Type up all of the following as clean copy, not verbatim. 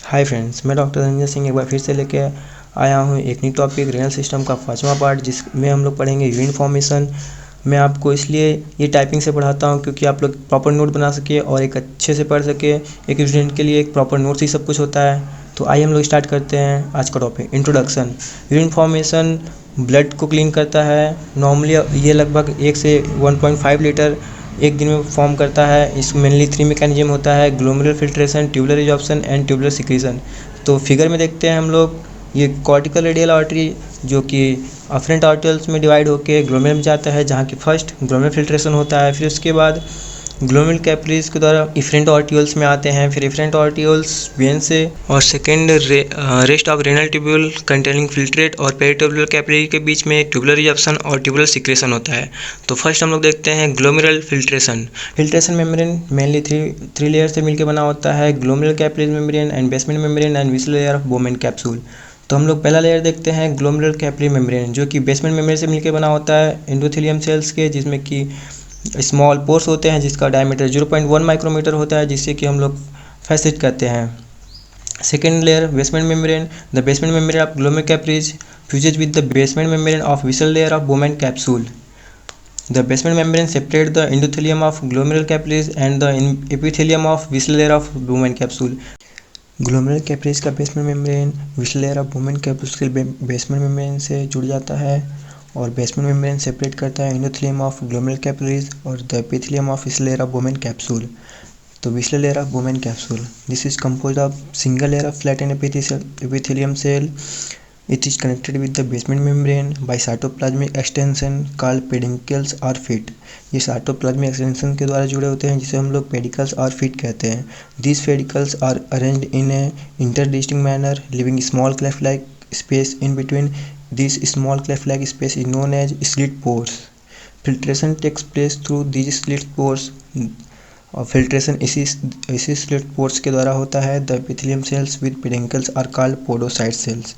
Hi friends, मैं doctor Ranjan Singh एक बार फिर से लेके आया हूँ एक न्यू टॉपिक रेनल सिस्टम का 5वां पार्ट, जिसमें हम लोग पढ़ेंगे यूरिन फॉर्मेशन। मैं आपको इसलिए ये टाइपिंग से पढ़ाता हूँ क्योंकि आप लोग प्रॉपर नोट बना सके और एक अच्छे से पढ़ सके। एक स्टूडेंट के लिए एक प्रॉपर नोट्स ही सब कुछ होता है। तो आइए हम लोग स्टार्ट करते हैं आज का topic introduction. Urine formation blood को क्लीन करता है। नॉर्मली ये लगभग 1 से 1.5 लीटर एक दिन में फॉर्म करता है। इस मेनली 3 मैकेनिज्म होता है: glomerular filtration, tubular resorption and tubular secretion. तो फिगर में देखते हैं हम लोग ये कॉर्टिकल रेडियल आर्टरी जो कि अफरेंट आर्टरीज में डिवाइड होकर ग्लोमेरुलर में जाता है, जहाँ की फर्स्ट ग्लोमेरुलर फिल्ट्रेशन होता है। फिर उसके बाद ग्लोमेरुलर कैपिलरीज के द्वारा इफरेंट आर्टियोल्स में आते हैं। फिर इफरेंट आर्टियोल्स वेन से और second rest of renal tubule containing filtrate और पेरिट्यूबुलर कैपिलरी के बीच में ट्यूबुलर रिजॉर्प्शन और ट्यूबुलर सिक्रेशन होता है। तो फर्स्ट हम लोग देखते हैं glomerular filtration. Filtration membrane mainly three layer से मिलकर बना होता है: glomerular capillary membrane and basement membrane and whistle layer of Bowman capsule. तो हम लोग पहला लेयर देखते हैं ग्लोमेरुलर कैपिलरी मेम्ब्रेन, जो कि बेसमेंट मेम्ब्रेन से मिलकर बना होता है एंडोथेलियम सेल्स के, जिसमें कि स्मॉल पोर्स होते हैं जिसका डायमीटर 0.1 माइक्रोमीटर होता है, जिससे कि हम लोग फैसेट कहते हैं। Second layer basement membrane. The basement membrane of glomerular capillaries fuses with the basement membrane of visceral layer of Bowman capsule. The basement membrane separate the endothelium of glomerular capillaries and the epithelium of visceral layer of Bowman capsule. Glomerular capillaries का basement membrane visceral layer of Bowman capsule के basement membrane से जुड़ जाता है और basement membrane separate करता है endothelium of glomerular capillaries और the epithelium of visceral layer of Bowman capsule. तो visceral layer of Bowman capsule, this is composed of single layer of flattened epithelium cell. It is connected with the basement membrane by cytoplasmic extension called pedicles or feet. ये cytoplasmic extension के द्वारा जुड़े होते हैं जिसे हम लोग pedicles और feet कहते हैं. These pedicles are arranged in a interdistinct manner, leaving small cleft-like space in between. This small cleft-like space is known as slit pores. Filtration takes place through these slit pores. और filtration इसी slit pores के द्वारा होता है. The epithelium cells with pedicels are called podocyte cells.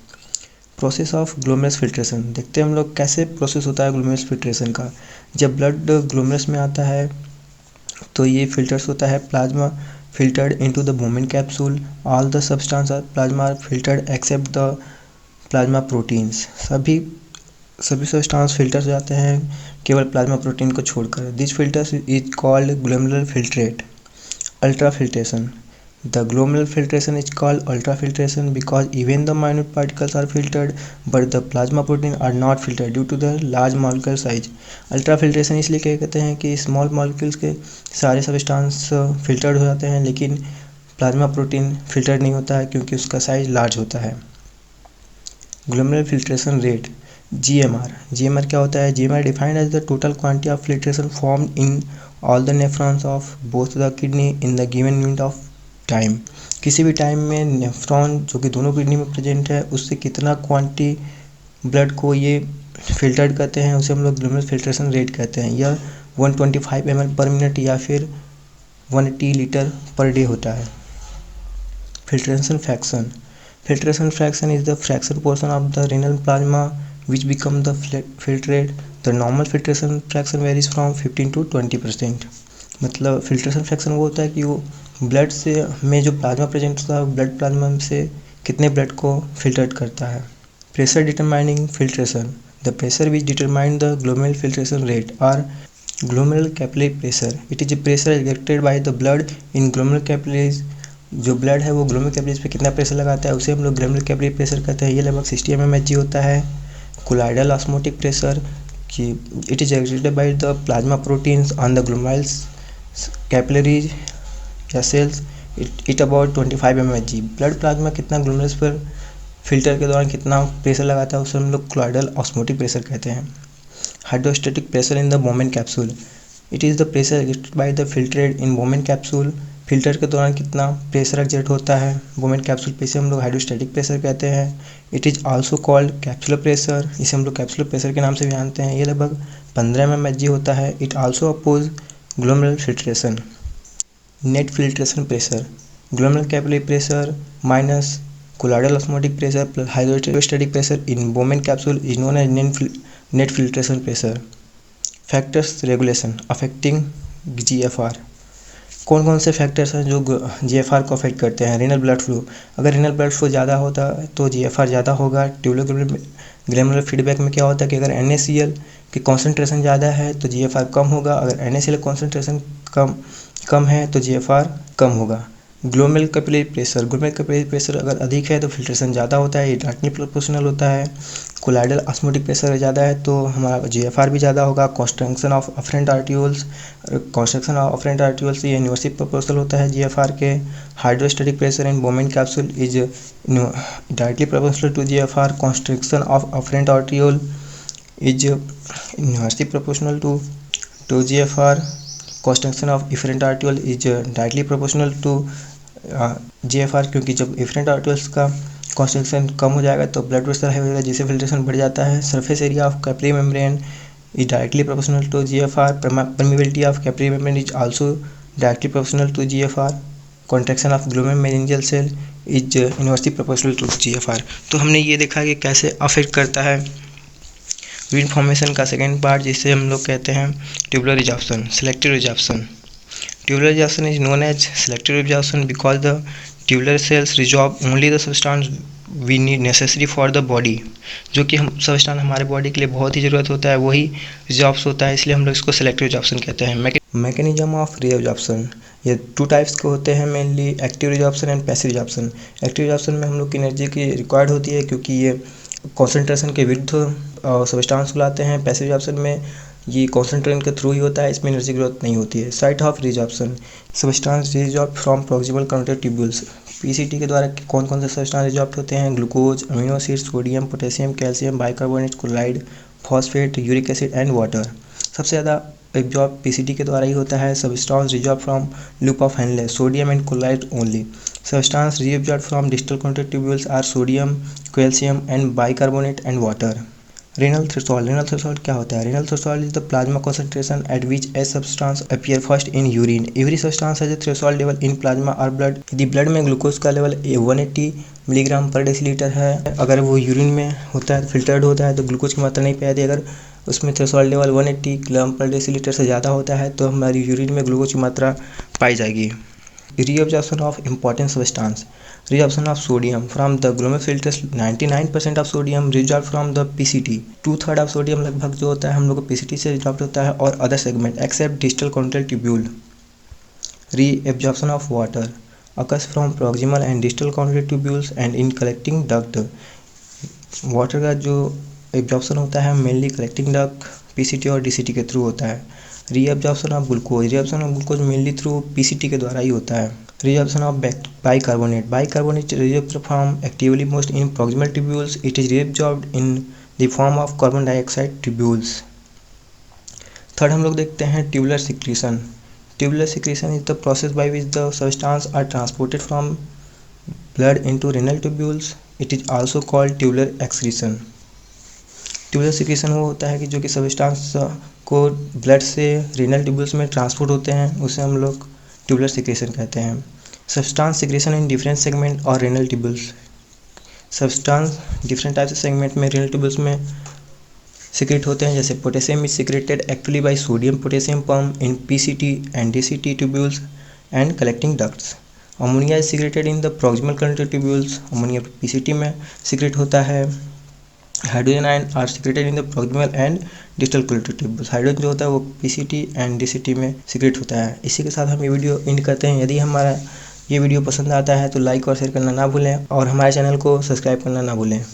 Process of glomerulus filtration देखते हैं हम लोग कैसे प्रोसेस होता है ग्लोमेरुलस फिल्ट्रेशन का. जब ब्लड ग्लोमेरुलस में आता है तो ये फिल्टर्स होता है plasma filtered into the Bowman capsule. All the substance of plasma are filtered except the plasma proteins. सभी सब्सटेंस फिल्टर हो जाते हैं केवल प्लाज्मा प्रोटीन को छोड़कर. This filters is called glomerular filtrate. Ultra filtration. The glomerular filtration is called ultrafiltration because even the minute particles are filtered but the plasma protein are not filtered due to the large molecular size. Ultrafiltration इसलिए कहते हैं कि small molecules के सारे substance filtered हो जाते हैं लेकिन प्लाज्मा प्रोटीन filtered नहीं होता है क्योंकि उसका साइज लार्ज होता है. Glomerular filtration rate GMR. GMR क्या होता है? GMR defined as the total quantity of filtration formed in all the nephrons of both the kidney in the given unit of time. किसी भी टाइम में nephron जो कि दोनों किडनी में प्रेजेंट है उससे कितना क्वांटिटी ब्लड को ये फिल्टर्ड करते हैं उसे हम लोग ग्लोमेरुलर फिल्ट्रेशन रेट कहते हैं. यह 125 ml पर मिनट या फिर 180 लीटर पर डे होता है. Filtration fraction. Filtration fraction is the fraction portion of the renal plasma which become the filtrate. The normal filtration fraction varies from 15 to 20%. मतलब filtration fraction वो होता है कि वो ब्लड से में जो प्लाज्मा प्रेजेंट होता है ब्लड प्लाज्मा से कितने ब्लड को फिल्टर्ड करता है. Pressure determining filtration. The pressure which determine the glomerular filtration rate are glomerular capillary pressure. It is a pressure ejected by the blood in glomerular capillaries. जो blood है वो glomerular capillaries पे कितना pressure लगाता है उसे हम लोग ग्लोमेरुलर कैपिलरी प्रेशर कहते हैं. ये लगभग 60 mmHg होता है. कोलाइडल ऑस्मोटिक प्रेशर कि it is ejected by the plasma proteins on the glomerular capillaries या cells. It about 25 mmHg. Blood plasma कितना ग्लोमेरुलस पर फिल्टर के दौरान कितना प्रेशर लगाता है उसे हम लोग कोलाइडल ऑस्मोटिक प्रेशर कहते हैं. Hydrostatic pressure in the Bowman capsule. It is the pressure exerted by the filtrate in Bowman capsule. Filter के दौरान कितना प्रेशर एक्सर्ट होता है बोमेन कैप्सूल पे इसे हम लोग हाइड्रोस्टैटिक प्रेशर कहते हैं. It is also called capsular pressure. इसे हम लोग कैप्सुलर प्रेशर के नाम से भी जानते हैं. ये लगभग 15 mmHg होता है. It also oppose glomerular filtration. Net filtration pressure. Glomerular capillary pressure minus colloidal osmotic pressure plus hydrostatic pressure in Bowman capsule is known as net filtration pressure. Factors regulation affecting GFR. कौन कौन से factors हैं जो GFR को affect करते हैं? Renal blood flow, अगर renal blood flow ज़्यादा होता है तो GFR ज़्यादा होगा। ट्यूबुलर ग्लैमेरुलर फीडबैक में क्या होता है कि अगर NaCl की कॉन्सेंट्रेशन ज़्यादा है तो GFR कम होगा, अगर NaCl कॉन्सेंट्रेशन कम है तो GFR कम होगा। ग्लोमेरुलर कैपिलरी प्रेशर अगर अधिक है तो फिल्ट्रेशन ज़्यादा होता है, ये डायरेक्टली प्रोपोर्शनल होता है। कोलाइडल ऑस्मोटिक प्रेशर ज़्यादा है तो हमारा GFR भी ज़्यादा होगा। कंस्ट्रक्शन ऑफ अफरेंट आर्टियोल्स ये इन्वर्सली प्रोपोर्शनल होता है GFR के। Hydrostatic pressure in Bowman capsule is directly proportional to GFR। Constriction of afferent arteriole is inversely proportional to GFR। Constriction of efferent arteriole is directly proportional to GFR, क्योंकि जब efferent आर्टियोल्स का construction कम हो जाएगा तो blood pressure high हो जाएगा, जिससे filtration बढ़ जाता है। Surface area of capillary membrane is directly proportional to GFR। Permeability of capillary membrane is also directly proportional to GFR। Contraction of glomerular cell is inversely proportional to GFR। तो हमने ये देखा कि कैसे अफेक्ट करता है वीन फॉर्मेशन का second part, जिसे हम लोग कहते हैं tubular resorption, selective resorption. Tubular resorption is known as selective resorption because the tubular cells resorb only the substance we need necessary for the body। जो कि हम सबस्टांस हमारे बॉडी के लिए बहुत ही ज़रूरत होता है वही रिजॉर्ब्स होता है, इसलिए हम लोग इसको सेलेक्टिव रिजॉर्प्शन कहते हैं। मैकेनिज्म ऑफ रिजॉर्प्शन, ये 2 टाइप्स के होते हैं mainly, active resorption and passive resorption. Active resorption में हम लोग की एनर्जी की रिक्वायर्ड होती है क्योंकि ये कॉन्सेंट्रेशन के विरुद्ध सबस्टांस को लाते हैं। पैसिव रिजॉर्प्शन में ये कॉन्सेंट्रेशन के थ्रू ही होता है, इसमें एनर्जी ग्रोथ नहीं होती है। Site of reabsorption, substance reabsorb from proximal conductive tubules. PCT के द्वारा कौन कौन से सबस्टांस रिजॉर्ब होते हैं? Glucose, amino acid, sodium, potassium, calcium, bicarbonate, chloride, phosphate, uric acid and water. सबसे ज़्यादा एब्जॉर्ब PCT के द्वारा ही होता है। Substance reabsorb from loop of Henle, sodium and chloride only. Substance reabsorb from distal conductive tubules are sodium, calcium and bicarbonate and water. Renal threshold क्या होता है? Renal threshold is the plasma concentration at which a substance appear first in urine. Every substance has a threshold level in plasma or blood. यदि blood में glucose का level 180 milligram पर decilitre है, अगर वो यूरिन में होता है, फिल्टर्ड होता है तो ग्लूकोज की मात्रा नहीं पाई जाती। अगर उसमें थ्रेशोल्ड लेवल 180 ग्राम पर डेसीलीटर से ज़्यादा होता है तो हमारी यूरिन में ग्लूकोज की मात्रा पाई जाएगी। Reabsorption of important substance, reabsorption of sodium from the glomerular filters, 99% of sodium reabsorbed from the PCT, 2/3 of sodium लगभग जो होता है हम लोग को PCT से रिजॉर्ब होता है और other segment except distal contract tubule. Reabsorption of water occurs from proximal and distal convoluted tubules and in collecting duct। Water का जो एब्जॉर्प्शन होता है मेनली कलेक्टिंग डक्ट, PCT और DCT के थ्रू होता है। Reabsorption of glucose mainly through PCT के द्वारा ही होता है। Reabsorption of bicarbonate reabsorbed from actively most in proximal tubules, it is reabsorbed in the form of carbon dioxide tubules. Third हम लोग देखते हैं tubular secretion. Tubular secretion is the process by which the substance are transported from blood into renal tubules, it is also called tubular excretion. Tubular secretion वो होता है कि जो कि सबस्टांस को ब्लड से रेनल ट्यूब्यूल्स में ट्रांसपोर्ट होते हैं, उसे हम लोग ट्यूबुलर सिक्रीशन कहते हैं। Substance secretion in different segment और renal tubules, substance different types segment में रेनल ट्यूब्यूल्स में सिक्रेट होते हैं, जैसे potassium is secreted actually by sodium potassium pump in PCT and DCT tubules and collecting ducts. Ammonia is secreted in the proximal conductive tubules, ammonia PCT में secrete होता है। Hydrogen ion are secreted in the proximal and distal conductive tubules, hydrogen जो होता है वो PCT and DCT में secrete होता है। इसी के साथ हम ये वीडियो एंड करते हैं। यदि हमारा ये वीडियो पसंद आता है तो लाइक और शेयर करना ना भूलें और हमारे चैनल को सब्सक्राइब करना ना भूलें।